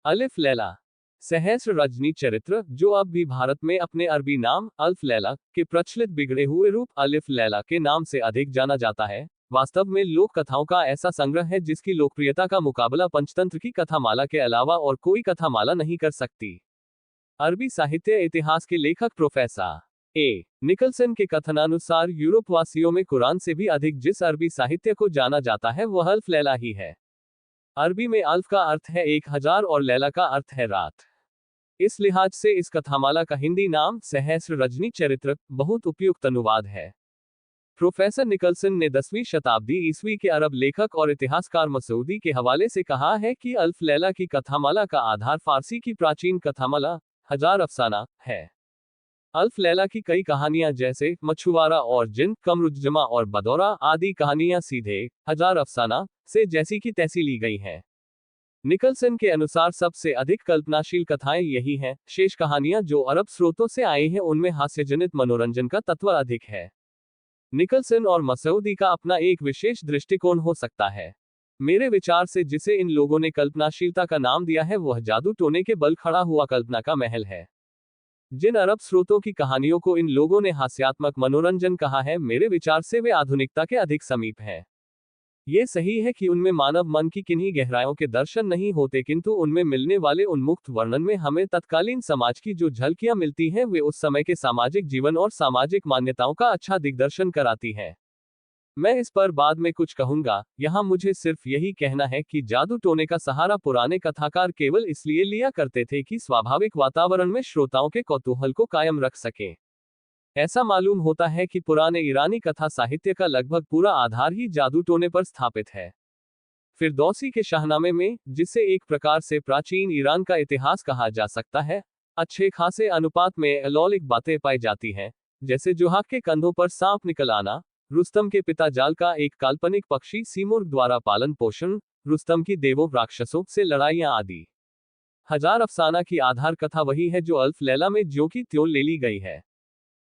अलिफ लैला सहस्र रजनी चरित्र, जो अब भी भारत में अपने अरबी नाम अल्फ लैला के प्रचलित बिगड़े हुए रूप अलिफ लैला के नाम से अधिक जाना जाता है, वास्तव में लोक कथाओं का ऐसा संग्रह है जिसकी लोकप्रियता का मुकाबला पंचतंत्र की कथामाला के अलावा और कोई कथामाला नहीं कर सकती। अरबी साहित्य इतिहास के लेखक प्रोफेसर ए निकलसन के कथनानुसार यूरोपवासियों में कुरान से भी अधिक जिस अरबी साहित्य को जाना जाता है वह अल्फ लैला ही है। अरबी में अल्फ का अर्थ है 1000 और लैला का अर्थ है रात। इस लिहाज से इस कथामाला का हिंदी नाम सहस्र रजनी चरित्र बहुत उपयुक्त अनुवाद है। प्रोफेसर निकलसन ने 10वीं शताब्दी ईस्वी के अरब लेखक और इतिहासकार मसूदी के हवाले से कहा है कि अल्फ लैला की कथामाला का आधार फारसी की प्राचीन कथामाला हजार अफसाना है। अल्फ लैला की कई कहानियां जैसे मछुआरा और जिन, कमरुज्जमा और बदौरा आदि कहानियां सीधे हजार अफसाना से जैसी की तैसी ली गई हैं। निकलसन के अनुसार सबसे अधिक कल्पनाशील कथाएं यही हैं, शेष कहानियां जो अरब स्रोतों से आई हैं उनमें हास्यजनित मनोरंजन का तत्व अधिक है। निकलसन और मसूदी का अपना एक विशेष दृष्टिकोण हो सकता है। मेरे विचार से जिसे इन लोगों ने कल्पनाशीलता का नाम दिया है वह जादू टोने के बल खड़ा हुआ कल्पना का महल है। जिन अरब स्रोतों की कहानियों को इन लोगों ने हास्यात्मक मनोरंजन कहा है, मेरे विचार से वे आधुनिकता के अधिक समीप हैं। ये सही है कि उनमें मानव मन की किन्हीं गहराइयों के दर्शन नहीं होते, किंतु उनमें मिलने वाले उन्मुक्त वर्णन में हमें तत्कालीन समाज की जो झलकियां मिलती हैं वे उस समय के सामाजिक जीवन और सामाजिक मान्यताओं का अच्छा दिग्दर्शन कराती हैं। मैं इस पर बाद में कुछ कहूंगा, यहां मुझे सिर्फ यही कहना है कि जादू टोने का सहारा पुराने कथाकार केवल इसलिए लिया करते थे कि स्वाभाविक वातावरण में श्रोताओं के कौतूहल को कायम रख सकें। ऐसा मालूम होता है कि पुराने ईरानी कथा साहित्य का लगभग पूरा आधार ही जादू टोने पर स्थापित है। फिरदौसी के शाहनामे में, जिसे एक प्रकार से प्राचीन ईरान का इतिहास कहा जा सकता है, अच्छे खासे अनुपात में अलौकिक बातें पाई जाती हैं, जैसे जुहाक के कंधों पर सांप निकल आना, रुस्तम के पिता जाल का एक काल्पनिक पक्षी सीमुर्ग द्वारा पालन पोषण, रुस्तम की देवों राक्षसों से लड़ाइयां आदि। हजार अफसाना की आधार कथा वही है जो अल्फ लैला में ज्यों की त्यों ले ली गई है।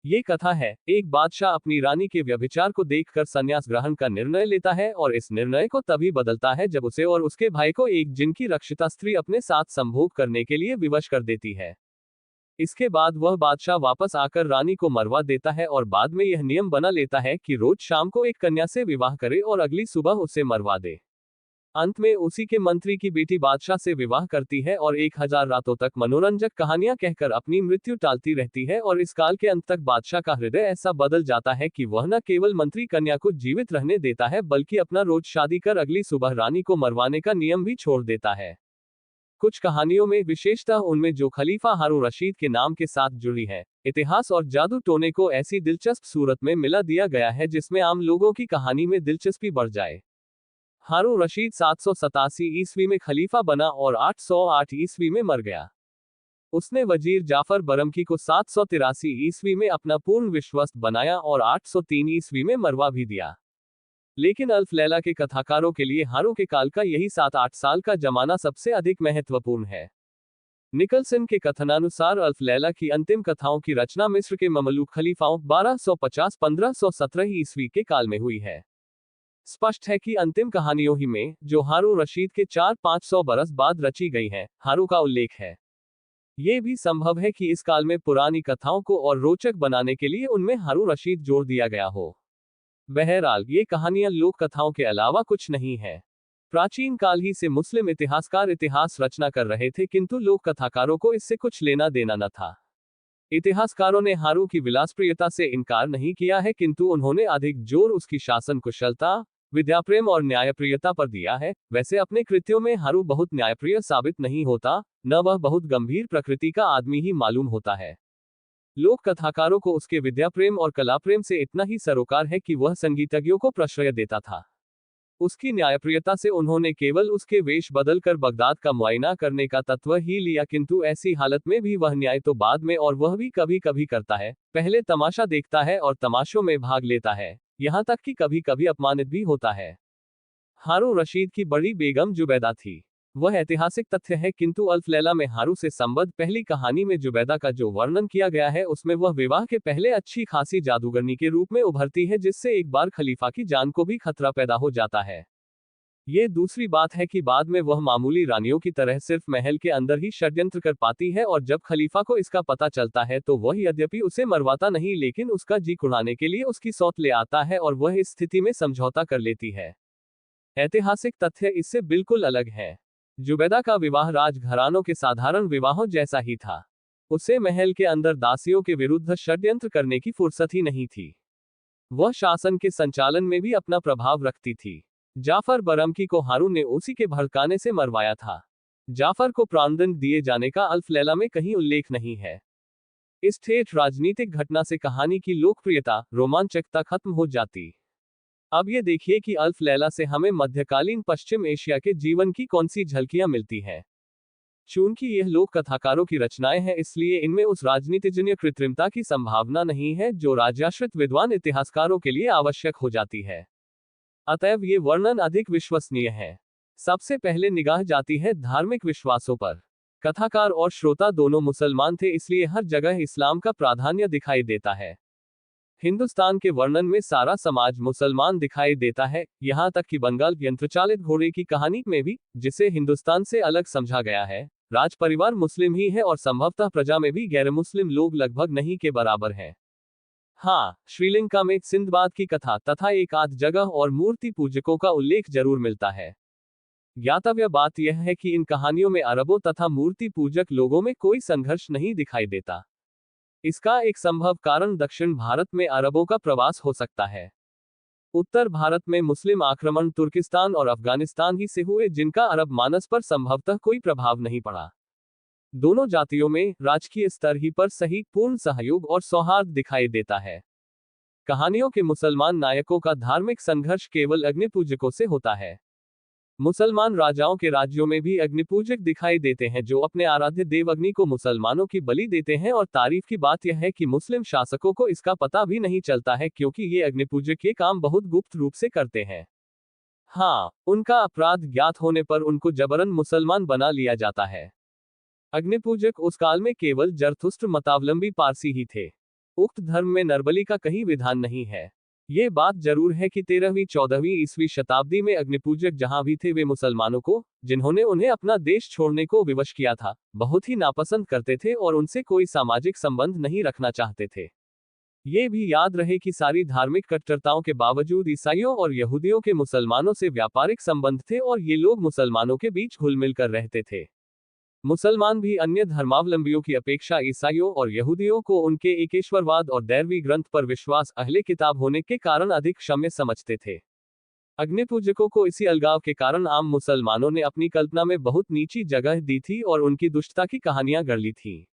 ये कथा है, एक बादशाह अपनी रानी के व्यभिचार को देखकर संन्यास ग्रहण का निर्णय लेता है और इस निर्णय को तभी बदलता है जब उसे और उसके भाई को एक जिन की रक्षिता स्त्री अपने साथ संभोग करने के लिए विवश कर देती है। इसके बाद वह बादशाह वापस आकर रानी को मरवा देता है और बाद में यह नियम बना लेता है कि रोज शाम को एक कन्या से विवाह करे और अगली सुबह उसे मरवा दे। अंत में उसी के मंत्री की बेटी बादशाह से विवाह करती है और 1000 रातों तक मनोरंजक कहानियां कहकर अपनी मृत्यु टालती रहती है और इस काल के अंत तक बादशाह का हृदय ऐसा बदल जाता है कि वह न केवल मंत्री कन्या को जीवित रहने देता है बल्कि अपना रोज शादी कर अगली सुबह रानी को मरवाने का नियम भी छोड़ देता है। कुछ कहानियों में, विशेषतः उनमें जो खलीफा हारून रशीद के नाम के साथ जुड़ी है, इतिहास और जादू टोने को ऐसी दिलचस्प सूरत में मिला दिया गया है जिसमें आम लोगों की कहानी में दिलचस्पी बढ़ जाए। हारून रशीद 787 ईस्वी में खलीफा बना और 808 ईस्वी में मर गया। उसने वजीर जाफर बरमकी को 783 ईस्वी में अपना पूर्ण विश्वस्त बनाया और 803 ईस्वी में मरवा भी दिया। लेकिन अल्फ लैला के कथाकारों के लिए हारून के काल का यही 7-8 साल का जमाना सबसे अधिक महत्वपूर्ण है। निकलसन के कथनानुसार अल्फ लैला की अंतिम कथाओं की रचना मिस्र के ममलूक खलीफाओं 1250-1517 ईस्वी के काल में हुई है। स्पष्ट है कि अंतिम कहानियों ही में, जो हारून रशीद के 400-500 बरस बाद रची गई हैं, हारून का उल्लेख है। ये भी संभव है कि इस काल में पुरानी कथाओं को और रोचक बनाने के लिए उनमें हारून रशीद जोड़ दिया गया हो। बहरहाल, ये कहानियां लोक कथाओं के अलावा कुछ नहीं है। प्राचीन काल ही से मुस्लिम इतिहासकार इतिहास रचना कर रहे थे, किंतु लोक कथाकारों को इससे कुछ लेना देना न था। इतिहासकारों ने हारून की विलासप्रियता से इनकार नहीं किया है, किंतु उन्होंने अधिक जोर उसकी शासन कुशलता, विद्याप्रेम और न्यायप्रियता पर दिया है। वैसे अपने कृत्यों में हारून बहुत न्यायप्रिय साबित नहीं होता, न वह बहुत गंभीर प्रकृति का आदमी ही मालूम होता है। लोक कथाकारों को उसके विद्याप्रेम और कलाप्रेम से इतना ही सरोकार है कि वह संगीतज्ञों को प्रश्रय देता था। उसकी न्यायप्रियता से उन्होंने केवल उसके वेश बदलकर बगदाद का मुआयना करने का तत्व ही लिया, किंतु ऐसी हालत में भी वह न्याय तो बाद में और वह भी कभी कभी करता है। पहले तमाशा देखता है और तमाशों में भाग लेता है, यहां तक कि कभी कभी अपमानित भी होता है। हारून रशीद की बड़ी बेगम जुबैदा थी। वह ऐतिहासिक तथ्य है, किंतु अल्फ लैला में हारून से संबद्ध पहली कहानी में जुबैदा का जो वर्णन किया गया है उसमें वह विवाह के पहले अच्छी खासी जादूगरनी के रूप में उभरती है, जिससे एक बार खलीफा की जान को भी खतरा पैदा हो जाता है। ये दूसरी बात है कि बाद में वह मामूली रानियों की तरह सिर्फ महल के अंदर ही षड्यंत्र कर पाती है, और जब खलीफा को इसका पता चलता है तो वह यद्यपि उसे मरवाता नहीं लेकिन उसका जी कुड़ाने के लिए उसकी सौत ले आता है और वह इस स्थिति में समझौता कर लेती है। ऐतिहासिक तथ्य इससे बिल्कुल अलग है। जुबैदा का विवाह राजघरानों के साधारण विवाहों जैसा ही था। उसे महल के अंदर दासियों के विरुद्ध षड्यंत्र करने की फुर्सत ही नहीं थी। वह शासन के संचालन में भी अपना प्रभाव रखती थी। जाफर बरमकी को हारून ने उसी के भड़काने से मरवाया था। जाफर को प्राणदंड दिए जाने का अल्फ लैला में कहीं उल्लेख नहीं है। इस ठेठ राजनीतिक घटना से कहानी की लोकप्रियता, रोमांचकता खत्म हो जाती। अब ये देखिए कि अल्फ लैला से हमें मध्यकालीन पश्चिम एशिया के जीवन की कौन सी झलकियां मिलती हैं। चूंकि यह लोक कथाकारों की रचनाएं हैं, इसलिए इनमें उस राजनीतिजन्य कृत्रिमता की संभावना नहीं है जो राज्याश्रित विद्वान इतिहासकारों के लिए आवश्यक हो जाती है। अतएव ये वर्णन अधिक विश्वसनीय है। सबसे पहले निगाह जाती है धार्मिक विश्वासों पर। कथाकार और श्रोता दोनों मुसलमान थे, इसलिए हर जगह इस्लाम का प्राधान्य दिखाई देता है। हिंदुस्तान के वर्णन में सारा समाज मुसलमान दिखाई देता है, यहाँ तक कि बंगाल यंत्रचालित घोड़े की कहानी में भी, जिसे हिंदुस्तान से अलग समझा गया है, राज परिवार मुस्लिम ही है और संभवतः प्रजा में भी गैर मुस्लिम लोग लगभग नहीं के बराबर हैं। हाँ, श्रीलंका में सिंदबाद की कथा तथा एक आध जगह और मूर्ति पूजकों का उल्लेख जरूर मिलता है। ज्ञातव्य बात यह है कि इन कहानियों में अरबों तथा मूर्ति पूजक लोगों में कोई संघर्ष नहीं दिखाई देता। इसका एक संभव कारण दक्षिण भारत में अरबों का प्रवास हो सकता है। उत्तर भारत में मुस्लिम आक्रमण तुर्किस्तान और अफगानिस्तान ही से हुए, जिनका अरब मानस पर संभवतः कोई प्रभाव नहीं पड़ा। दोनों जातियों में राजकीय स्तर ही पर सही, पूर्ण सहयोग और सौहार्द दिखाई देता है। कहानियों के मुसलमान नायकों का धार्मिक संघर्ष केवल अग्निपूजकों से होता है। मुसलमान राजाओं के राज्यों में भी अग्निपूजक दिखाई देते हैं जो अपने आराध्य देव अग्नि को मुसलमानों की बलि देते हैं, और तारीफ की बात यह है कि मुस्लिम शासकों को इसका पता भी नहीं चलता है, क्योंकि ये अग्निपूजक ये काम बहुत गुप्त रूप से करते हैं। हाँ, उनका अपराध ज्ञात होने पर उनको जबरन मुसलमान बना लिया जाता है। अग्निपूजक उस काल में केवल जरथुस्त्र मतावलंबी पारसी ही थे। उक्त धर्म में नरबली का कहीं विधान नहीं है। ये बात जरूर है कि 13वीं-14वीं ईस्वी शताब्दी में अग्निपूजक जहां भी थे वे मुसलमानों को, जिन्होंने उन्हें अपना देश छोड़ने को विवश किया था, बहुत ही नापसंद करते थे और उनसे कोई सामाजिक संबंध नहीं रखना चाहते थे। ये भी याद रहे कि सारी धार्मिक कट्टरताओं के बावजूद ईसाइयों और यहूदियों के मुसलमानों से व्यापारिक संबंध थे और ये लोग मुसलमानों के बीच घुल मिल कर रहते थे। मुसलमान भी अन्य धर्मावलंबियों की अपेक्षा ईसाइयों और यहूदियों को उनके एकेश्वरवाद और दैवी ग्रंथ पर विश्वास, अहले किताब होने के कारण अधिक क्षम्य समझते थे। अग्निपूजकों को इसी अलगाव के कारण आम मुसलमानों ने अपनी कल्पना में बहुत नीची जगह दी थी और उनकी दुष्टता की कहानियां गढ़ ली थी।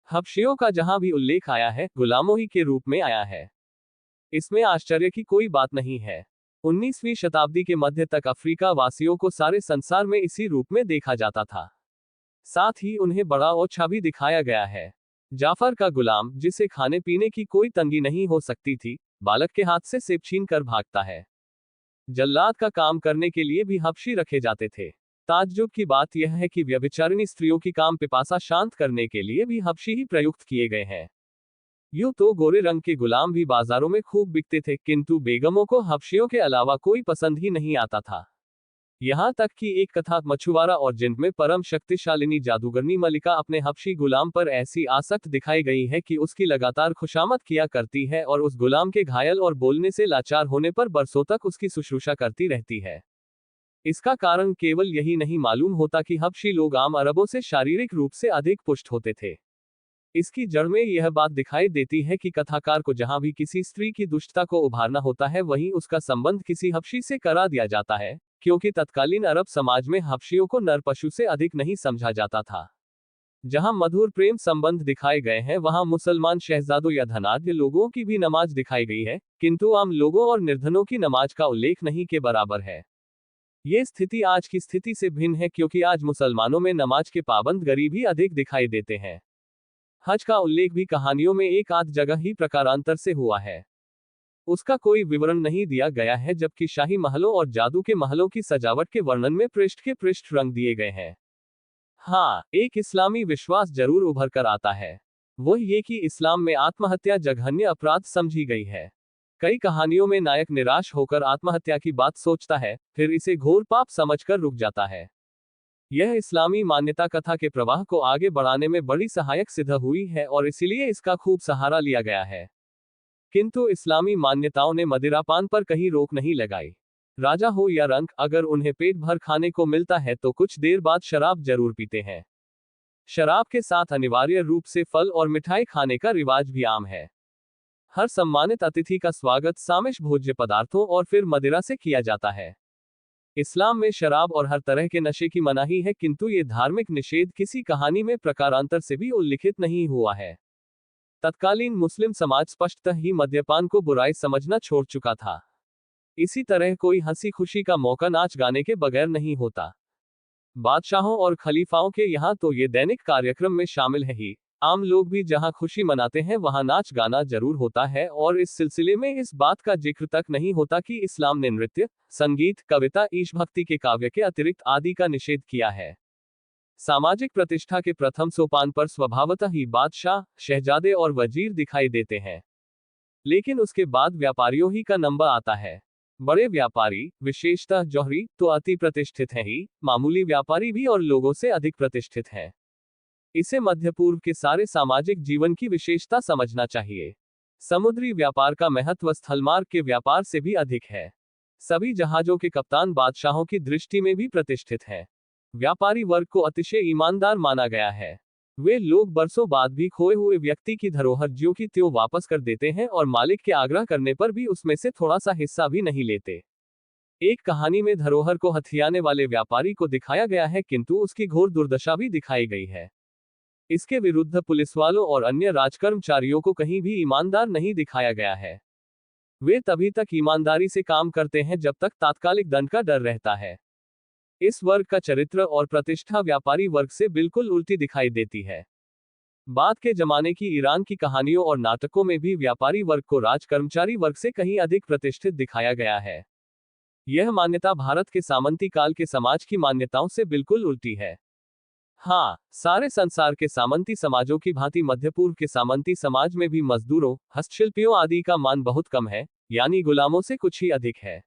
हबशियों का जहां भी उल्लेख आया है, गुलामों ही के रूप में आया है। इसमें आश्चर्य की कोई बात नहीं है। 19वीं शताब्दी के मध्य तक अफ्रीका वासियों को सारे संसार में इसी रूप में देखा जाता था। साथ ही उन्हें बड़ा ओछा भी दिखाया गया है। जाफर का गुलाम, जिसे खाने पीने की कोई तंगी नहीं हो सकती थी, बालक के हाथ से सेब छीन कर भागता है। जल्लाद का काम करने के लिए भी हबशी रखे जाते थे। ताज्जुब की बात यह है कि व्यभिचारिणी स्त्रियों की काम पिपासा शांत करने के लिए भी हबशी ही प्रयुक्त किए गए हैं। यूं तो गोरे रंग के गुलाम भी बाजारों में खूब बिकते थे, किंतु बेगमों को हबशियों के अलावा कोई पसंद ही नहीं आता था। यहाँ तक कि एक कथा मछुआरा और जिंद में परम शक्तिशालिनी जादूगरनी मलिका अपने हबशी गुलाम पर ऐसी आसक्त दिखाई गई है कि उसकी लगातार खुशामद किया करती है और उस गुलाम के घायल और बोलने से लाचार होने पर बरसों तक उसकी शुश्रूषा करती रहती है। इसका कारण केवल यही नहीं मालूम होता कि हबशी लोग आम अरबों से शारीरिक रूप से अधिक पुष्ट होते थे। इसकी जड़ में यह बात दिखाई देती है कि कथाकार को जहां भी किसी स्त्री की दुष्टता को उभारना होता है, वहीं उसका संबंध किसी हबशी से करा दिया जाता है, क्योंकि तत्कालीन अरब समाज में हबशियों को नर पशु से अधिक नहीं समझा जाता था। जहां मधुर प्रेम संबंध दिखाए गए हैं, वहां मुसलमान शहजादों या धनाढ्य लोगों की भी नमाज दिखाई गई है, किंतु आम लोगों और निर्धनों की नमाज का उल्लेख नहीं के बराबर है। ये स्थिति आज की स्थिति से भिन्न है, क्योंकि आज मुसलमानों में नमाज के पाबंद गरीब ही अधिक दिखाई देते हैं। हज का उल्लेख भी कहानियों में एक आध जगह ही प्रकारांतर से हुआ है। उसका कोई विवरण नहीं दिया गया है, जबकि शाही महलों और जादू के महलों की सजावट के वर्णन में पृष्ठ के पृष्ठ रंग दिए गए हैं। हाँ, एक इस्लामी विश्वास जरूर उभर कर आता है। वो ये कि इस्लाम में आत्महत्या जघन्य अपराध समझी गई है। कई कहानियों में नायक निराश होकर आत्महत्या की बात सोचता है, फिर इसे घोर पाप समझकर रुक जाता है। यह इस्लामी मान्यता कथा के प्रवाह को आगे बढ़ाने में बड़ी सहायक सिद्ध हुई है और इसीलिए इसका खूब सहारा लिया गया है। किंतु इस्लामी मान्यताओं ने मदिरापान पर कहीं रोक नहीं लगाई। राजा हो या रंक, अगर उन्हें पेट भर खाने को मिलता है तो कुछ देर बाद शराब जरूर पीते हैं। शराब के साथ अनिवार्य रूप से फल और मिठाई खाने का रिवाज भी आम है। हर सम्मानित अतिथि का स्वागत सामिश भोज्य पदार्थों और फिर मदिरा से किया जाता है। इस्लाम में शराब और हर तरह के नशे की मनाही है, किंतु ये धार्मिक निषेध किसी कहानी में प्रकारांतर से भी उल्लिखित नहीं हुआ है। तत्कालीन मुस्लिम समाज स्पष्टतः ही मद्यपान को बुराई समझना छोड़ चुका था। इसी तरह कोई हंसी खुशी का मौका नाच गाने के बगैर नहीं होता। बादशाहों और खलीफाओं के यहाँ तो ये दैनिक कार्यक्रम में शामिल है ही। आम लोग भी जहाँ खुशी मनाते हैं वहाँ नाच गाना जरूर होता है, और इस सिलसिले में इस बात का जिक्र तक नहीं होता कि इस्लाम ने नृत्य, संगीत, कविता, ईशभक्ति के काव्य के अतिरिक्त आदि का निषेध किया है। सामाजिक प्रतिष्ठा के प्रथम सोपान पर स्वभावतः ही बादशाह, शहजादे और वजीर दिखाई देते हैं, लेकिन उसके बाद व्यापारियों ही का नंबर आता है। बड़े व्यापारी, विशेषतः जौहरी, तो अति प्रतिष्ठित हैं ही, मामूली व्यापारी भी और लोगों से अधिक प्रतिष्ठित हैं। इसे मध्य पूर्व के सारे सामाजिक जीवन की विशेषता समझना चाहिए। समुद्री व्यापार का महत्व स्थलमार्ग के व्यापार से भी अधिक है। सभी जहाजों के कप्तान बादशाहों की दृष्टि में भी प्रतिष्ठित हैं। व्यापारी वर्ग को अतिशय ईमानदार माना गया है। वे लोग बरसों बाद भी खोए हुए व्यक्ति की धरोहर ज्यों की त्यों वापस कर देते हैं और मालिक के आग्रह करने पर भी उसमें से थोड़ा सा हिस्सा भी नहीं लेते। एक कहानी में धरोहर को हथियाने वाले व्यापारी को दिखाया गया है, किंतु उसकी घोर दुर्दशा भी दिखाई गई है। इसके विरुद्ध पुलिस वालों और अन्य राजकर्मचारियों को कहीं भी ईमानदार नहीं दिखाया गया है। वे तभी तक ईमानदारी से काम करते हैं जब तक तात्कालिक दंड का डर रहता है। इस वर्ग का चरित्र और प्रतिष्ठा व्यापारी वर्ग से बिल्कुल उल्टी दिखाई देती है। बाद के जमाने की ईरान की कहानियों और नाटकों में भी व्यापारी वर्ग को राजकर्मचारी वर्ग से कहीं अधिक प्रतिष्ठित दिखाया गया है। यह मान्यता भारत के सामंती काल के समाज की मान्यताओं से बिल्कुल उल्टी है। हाँ, सारे संसार के सामंती समाजों की भांति मध्य पूर्व के सामंती समाज में भी मजदूरों, हस्तशिल्पियों आदि का मान बहुत कम है, यानी गुलामों से कुछ ही अधिक है।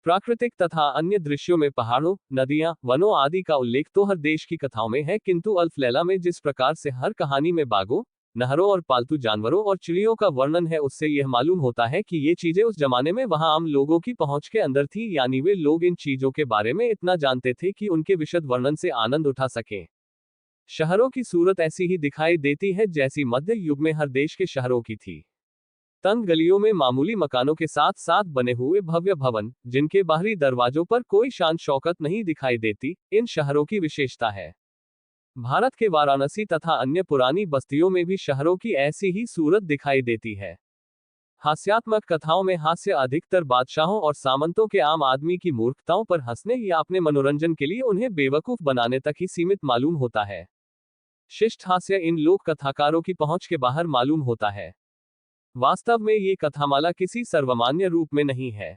प्राकृतिक तथा अन्य दृश्यों में पहाड़ों, नदियां, वनों आदि का उल्लेख तो हर देश की कथाओं में है, किंतु अल्फ लैला में जिस प्रकार से हर कहानी में बागों, नहरों और पालतू जानवरों और चिड़ियों का वर्णन है, उससे यह मालूम होता है कि ये चीजें उस जमाने में वहां आम लोगों की पहुंच के अंदर थी, यानी वे लोग इन चीजों के बारे में इतना जानते थे कि उनके विशद वर्णन से आनंद उठा सकें। शहरों की सूरत ऐसी ही दिखाई देती है जैसी मध्य युग में हर देश के शहरों की थी। तंग गलियों में मामूली मकानों के साथ साथ बने हुए भव्य भवन, जिनके बाहरी दरवाजों पर कोई शान शौकत नहीं दिखाई देती, इन शहरों की विशेषता है। भारत के वाराणसी तथा अन्य पुरानी बस्तियों में भी शहरों की ऐसी ही सूरत दिखाई देती है। हास्यात्मक कथाओं में हास्य अधिकतर बादशाहों और सामंतों के आम आदमी की मूर्खताओं पर हंसने या अपने मनोरंजन के लिए उन्हें बेवकूफ बनाने तक ही सीमित मालूम होता है। शिष्ट हास्य इन लोक कथाकारों की पहुंच के बाहर मालूम होता है। वास्तव में ये कथामाला किसी सर्वमान्य रूप में नहीं है।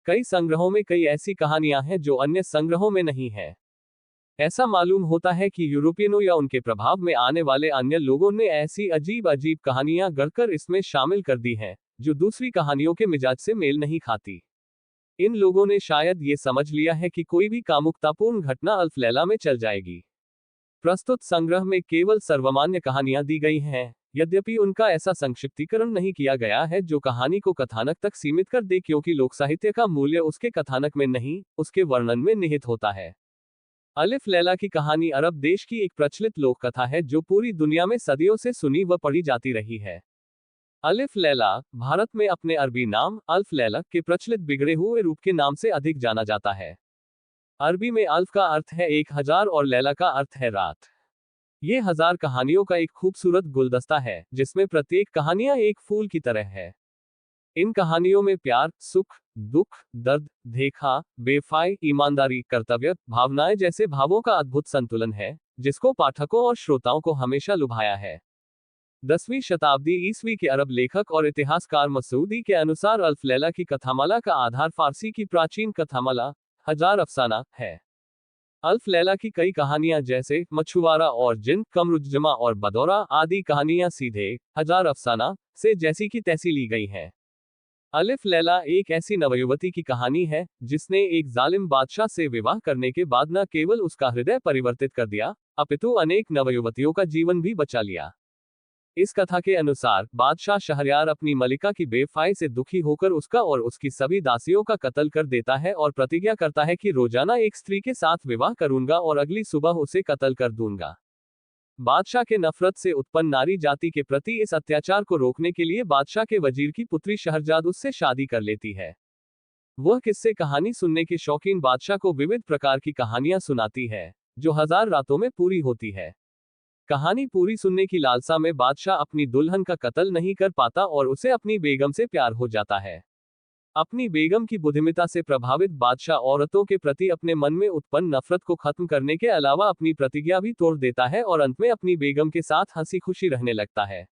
कई संग्रहों में कई ऐसी कहानियां हैं जो अन्य संग्रहों में नहीं है। ऐसा मालूम होता है कि यूरोपियनों या उनके प्रभाव में आने वाले अन्य लोगों ने ऐसी अजीब अजीब कहानियां गढ़कर इसमें शामिल कर दी हैं, जो दूसरी कहानियों के मिजाज से मेल नहीं खाती। इन लोगों ने शायद ये समझ लिया है कि कोई भी कामुकतापूर्ण घटना अल्फ लैला में चल जाएगी। प्रस्तुत संग्रह में केवल सर्वमान्य कहानियां दी गई हैं, यद्यपि उनका ऐसा संक्षिप्तीकरण नहीं किया गया है जो कहानी को कथानक तक सीमित कर दे, क्योंकि लोक साहित्य का मूल्य उसके कथानक में नहीं, उसके वर्णन में निहित होता है। अलिफ लैला की कहानी अरब देश की एक प्रचलित लोक कथा है जो पूरी दुनिया में सदियों से सुनी व पढ़ी जाती रही है। अलिफ लैला भारत में अपने अरबी नाम अल्फ लैला के प्रचलित बिगड़े हुए रूप के नाम से अधिक जाना जाता है। अरबी में अल्फ का अर्थ है 1000 और लैला का अर्थ है रात। ये 1000 कहानियों का एक खूबसूरत गुलदस्ता है, जिसमें प्रत्येक कहानियां एक फूल की तरह है। इन कहानियों में प्यार, सुख, दुख, दर्द, देखा, बेफाई, ईमानदारी, कर्तव्य, भावनाएं जैसे भावों का अद्भुत संतुलन है, जिसको पाठकों और श्रोताओं को हमेशा लुभाया है। 10वीं शताब्दी ईस्वी के अरब लेखक और इतिहासकार मसूदी के अनुसार अल्फ लैला की कथामाला का आधार फारसी की प्राचीन कथामाला हजार अफसाना है। अल्फ लैला की कई कहानियां जैसे मछुआरा और जिन, कमरुज्जमा और बदौरा आदि कहानियां सीधे हजार अफसाना से जैसी की तैसी ली गई हैं। अलिफ लैला एक ऐसी नवयुवती की कहानी है जिसने एक जालिम बादशाह से विवाह करने के बाद न केवल उसका हृदय परिवर्तित कर दिया, अपितु अनेक नवयुवतियों का जीवन भी बचा लिया। इस कथा के अनुसार बादशाह शहरयार अपनी मलिका की बेवफाई से दुखी होकर उसका और उसकी सभी दासियों का कत्ल कर देता है और प्रतिज्ञा करता है कि रोजाना एक स्त्री के साथ विवाह करूंगा और अगली सुबह उसे कत्ल कर दूंगा। बादशाह के नफरत से उत्पन्न नारी जाति के प्रति इस अत्याचार को रोकने के लिए बादशाह के वजीर की पुत्री शहरजाद उससे शादी कर लेती है। वह किस्से कहानी सुनने के शौकीन बादशाह को विविध प्रकार की कहानियां सुनाती है, जो 1000 रातों में पूरी होती है। कहानी पूरी सुनने की लालसा में बादशाह अपनी दुल्हन का कत्ल नहीं कर पाता और उसे अपनी बेगम से प्यार हो जाता है। अपनी बेगम की बुद्धिमत्ता से प्रभावित बादशाह औरतों के प्रति अपने मन में उत्पन्न नफरत को खत्म करने के अलावा अपनी प्रतिज्ञा भी तोड़ देता है और अंत में अपनी बेगम के साथ हंसी खुशी रहने लगता है।